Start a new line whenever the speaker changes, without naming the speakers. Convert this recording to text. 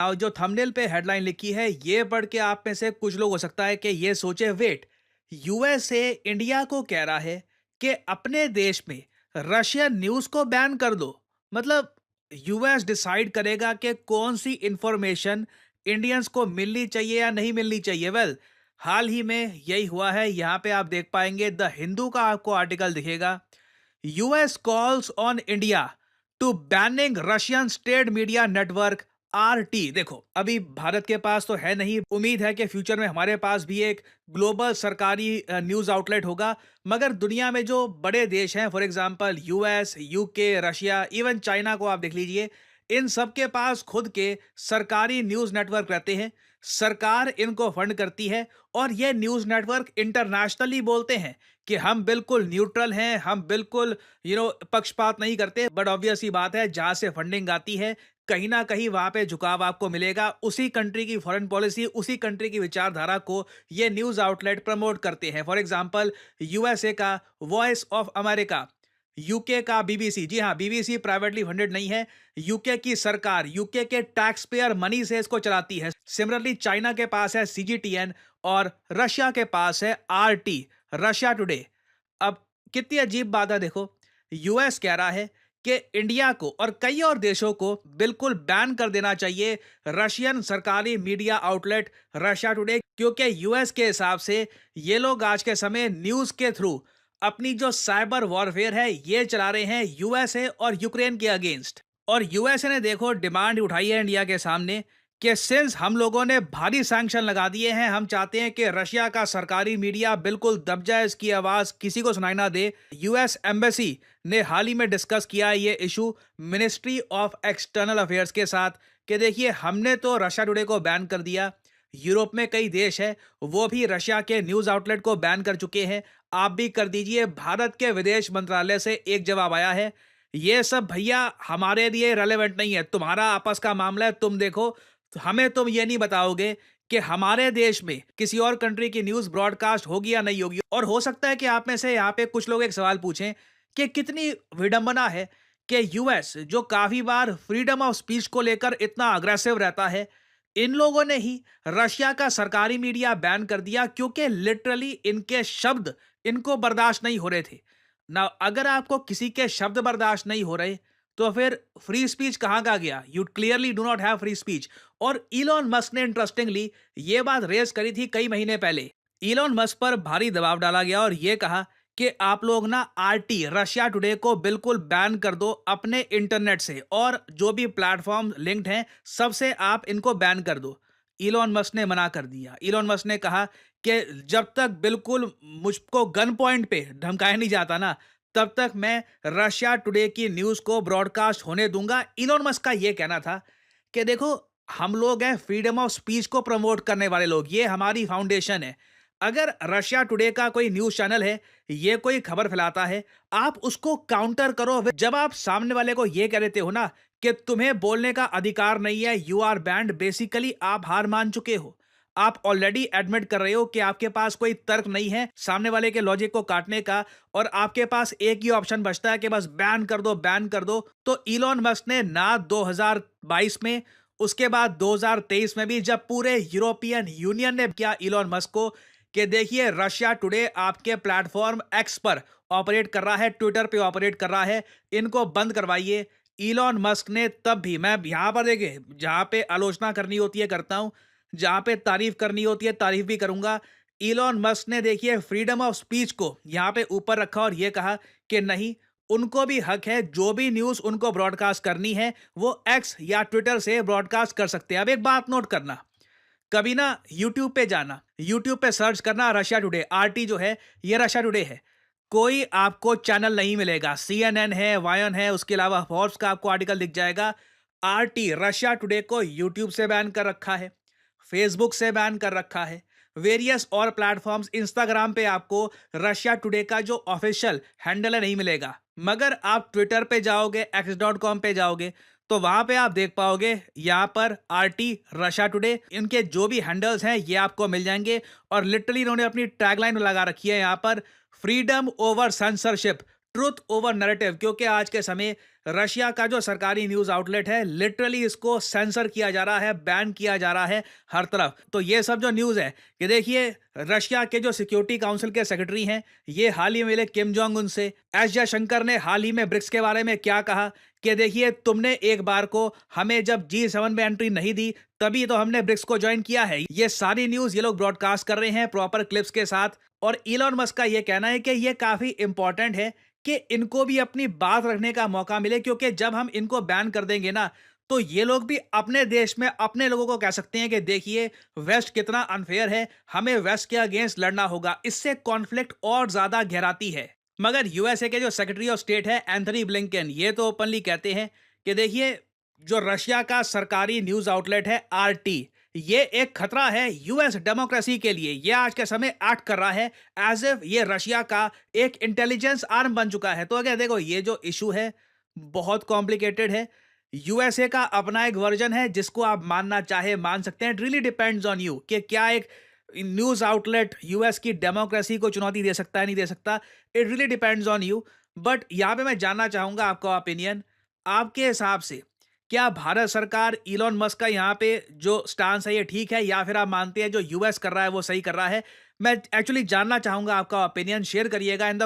जो थंबनेल पे हेडलाइन लिखी है ये पढ़ के आप में से कुछ लोग हो सकता है कि ये सोचे, वेट, यूएसए इंडिया को कह रहा है कि अपने देश में रशियन न्यूज को बैन कर दो। मतलब यूएस डिसाइड करेगा कि कौन सी इंफॉर्मेशन इंडियंस को मिलनी चाहिए या नहीं मिलनी चाहिए। वेल, हाल ही में यही हुआ है। यहाँ पे आप देख पाएंगे, द हिंदू का आपको आर्टिकल दिखेगा, US calls on India to banning Russian state media network RT. देखो, अभी भारत के पास तो है नहीं, उम्मीद है कि फ्यूचर में हमारे पास भी एक ग्लोबल सरकारी न्यूज आउटलेट होगा। मगर दुनिया में जो बड़े देश हैं, for example US, UK, Russia, even China को आप देख लीजिए, इन सब के पास खुद के सरकारी न्यूज नेटवर्क रहते हैं। सरकार इनको फंड करती है और ये न्यूज नेटवर्क इंटरनेशनली बोलते हैं कि हम बिल्कुल न्यूट्रल हैं, हम बिल्कुल पक्षपात नहीं करते। बट ऑब्वियस ही बात है, जहां से फंडिंग आती है कहीं ना कहीं वहां पे झुकाव आपको मिलेगा। उसी कंट्री की फॉरेन पॉलिसी, उसी कंट्री की विचारधारा को ये न्यूज आउटलेट प्रमोट करते हैं। फॉर एग्जांपल, यूएसए का वॉइस ऑफ अमेरिका, यूके का बीबीसी, जी हाँ, बीबीसी प्राइवेटली फंडेड नहीं है, यूके की सरकार यूके के टैक्स पेयर मनी से इसको चलाती है। सिमिलरली चाइना के पास है सीजीटीएन और रशिया के पास है आरटी, रशिया टुडे। अब कितनी अजीब बात है, देखो, यूएस कह रहा है कि इंडिया को और कई और देशों को बिल्कुल बैन कर देना चाहिए रशियन सरकारी मीडिया आउटलेट रशिया टुडे, क्योंकि यूएस के हिसाब से ये लोग आज के समय न्यूज के थ्रू अपनी जो साइबर वॉरफेयर है ये चला रहे हैं यूएसए और यूक्रेन के अगेंस्ट। और यूएसए ने देखो डिमांड उठाई है इंडिया के सामने कि सिंस हम लोगों ने भारी सैंक्शन लगा दिए हैं, हम चाहते हैं कि रशिया का सरकारी मीडिया बिल्कुल दब जाए, इसकी आवाज किसी को सुनाई ना दे। यूएस एम्बेसी ने हाल ही में डिस्कस किया ये issue ministry of external affairs के साथ कि देखिए, हमने तो रशिया टुडे को बैन कर दिया, यूरोप में कई देश है वो भी रशिया के न्यूज आउटलेट को बैन कर चुके हैं, आप भी कर दीजिए। भारत के विदेश मंत्रालय से एक जवाब आया है, ये सब भैया हमारे लिए रेलेवेंट नहीं है, तुम्हारा आपस का मामला है, तुम देखो, हमें तुम ये नहीं बताओगे कि हमारे देश में किसी और कंट्री की न्यूज ब्रॉडकास्ट होगी या नहीं होगी। और हो सकता है कि आप में से यहाँ पे कुछ लोग एक सवाल पूछें कि कितनी विडंबना है कि यूएस जो काफी बार फ्रीडम ऑफ स्पीच को लेकर इतना अग्रेसिव रहता है, इन लोगों ने ही रशिया का सरकारी मीडिया बैन कर दिया क्योंकि लिटरली इनके शब्द इनको बर्दाश्त नहीं हो रहे थे ना। अगर आपको किसी के शब्द बर्दाश्त नहीं हो रहे तो फिर फ्री स्पीच कहाँ का गया? You clearly do not have free speech. और इलॉन मस्क ने इंटरेस्टिंगली ये बात रेज करी थी कई महीने पहले। इलॉन मस्क पर भारी दबाव डाला गया और ये कहा कि आप लोग ना आरटी, रशिया टुडे को बिल्कुल बैन कर दो अपने इंटरनेट से, और जो भी प्लेटफॉर्म लिंक्ड हैं सबसे आप इनको बैन कर दो। इलॉन मस्क ने मना कर दिया। इलॉन मस्क ने कहा कि जब तक बिल्कुल मुझको गन पॉइंट पे धमकाया नहीं जाता ना, तब तक मैं रशिया टुडे की न्यूज को ब्रॉडकास्ट होने दूंगा। इलॉन मस्क का यह कहना था कि देखो, हम लोग हैं फ्रीडम ऑफ स्पीच को प्रमोट करने वाले लोग, ये हमारी फाउंडेशन है। अगर रशिया टुडे का कोई न्यूज चैनल है, ये कोई खबर फैलाता है, आप उसको काउंटर करो। जब आप सामने वाले को ये कह देते हो ना कि तुम्हें बोलने का अधिकार नहीं है, यू आर बैंड, बेसिकली आप हार मान चुके हो। आप ऑलरेडी एडमिट कर रहे हो कि आपके पास कोई तर्क नहीं है सामने वाले के लॉजिक को काटने का, और आपके पास एक ही ऑप्शन बचता है कि बस बैन कर दो, बैन कर दो। तो इलॉन मस्क ने ना 2022 में, उसके बाद 2023 में भी, जब पूरे यूरोपियन यूनियन ने किया इलॉन मस्क को कि देखिए रशिया टुडे आपके प्लेटफॉर्म एक्स पर ऑपरेट कर रहा है, ट्विटर पे ऑपरेट कर रहा है, इनको बंद करवाइए। इलॉन मस्क ने तब भी, मैं यहां पर देखिए, जहां पे आलोचना करनी होती है करता हूं, जहां पे तारीफ करनी होती है तारीफ भी करूंगा। इलॉन मस्क ने देखिए फ्रीडम ऑफ स्पीच को यहां पे ऊपर रखा और यह कहा कि नहीं, उनको भी हक है, जो भी न्यूज उनको ब्रॉडकास्ट करनी है वो एक्स या ट्विटर से ब्रॉडकास्ट कर सकते हैं। अब एक बात नोट करना, कभी ना यूट्यूब पे जाना, यूट्यूब पे सर्च करना रशिया टुडे, आरटी जो है ये रशिया टुडे है, कोई आपको चैनल नहीं मिलेगा। सीएनएन है, वायन है, उसके अलावा फोर्ब्स का आपको आर्टिकल दिख जाएगा। आरटी, रशिया टुडे को यूट्यूब से बैन कर रखा है, फेसबुक से बैन कर रखा है, वेरियस और प्लेटफॉर्म्स, इंस्टाग्राम पे आपको रशिया टुडे का जो ऑफिशियल हैंडल है नहीं मिलेगा। मगर आप ट्विटर पे जाओगे, x.com पे जाओगे, तो वहां पे आप देख पाओगे यहाँ पर आरटी, रशिया टुडे, इनके जो भी हैंडल्स हैं ये आपको मिल जाएंगे। और लिटरली इन्होंने अपनी टैगलाइन लगा रखी है यहाँ पर, freedom over censorship, truth over narrative, क्योंकि आज के समय रशिया का जो सरकारी न्यूज़ आउटलेट है, लिटरली इसको सेंसर किया जा रहा है, बैन किया जा रहा है हर तरफ। तो ये सब जो न्यूज़ है कि देखिए, रशिया के जो सिक्योरिटी काउंसिल के सेक्रेटरी हैं, ये हाल ही में मिले किम जोंग उन से। एस जयशंकर ने हाल ही में ब्रिक्स के बारे में क्या कहा कि देखिए, तुमने एक बार को हमें जब G7 में एंट्री नहीं दी, तभी तो हमने ब्रिक्स को ज्वाइन किया है। ये सारी न्यूज़ ये लोग ब्रॉडकास्ट कर रहे हैं प्रॉपर क्लिप्स के साथ। और इलॉन मस्क का ये कहना है कि ये काफ़ी इंपॉर्टेंट है कि इनको भी अपनी बात रखने का मौका मिले, क्योंकि जब हम इनको बैन कर देंगे ना, तो ये लोग भी अपने देश में अपने लोगों को कह सकते हैं कि देखिए, वेस्ट कितना अनफेयर है, हमें वेस्ट के अगेंस्ट लड़ना होगा। इससे कॉन्फ्लिक्ट और ज्यादा गहराती है। मगर यूएसए के जो सेक्रेटरी ऑफ स्टेट है एंथनी ब्लिंकन, ये तो ओपनली कहते हैं कि देखिए, जो रशिया का सरकारी न्यूज आउटलेट है आरटी, ये एक खतरा है यूएस डेमोक्रेसी के लिए। ये आज के समय एक्ट कर रहा है एज इफ ये रशिया का एक इंटेलिजेंस आर्म बन चुका है। तो अगर देखो, ये जो इशू है बहुत कॉम्प्लिकेटेड है। यूएसए का अपना एक वर्जन है जिसको आप मानना चाहे मान सकते हैं। It really depends on you कि क्या एक न्यूज आउटलेट यूएस की डेमोक्रेसी को चुनौती दे सकता है, नहीं दे सकता। It really depends on you. But यहाँ पे मैं जानना चाहूंगा आपका ओपिनियन। आपके हिसाब से क्या भारत सरकार इलॉन मस्क का यहाँ पे जो स्टांस है ये ठीक है, या फिर आप मानते हैं जो यूएस कर रहा है वो सही कर रहा है? मैं एक्चुअली जानना चाहूंगा, आपका ओपिनियन शेयर करिएगा इन द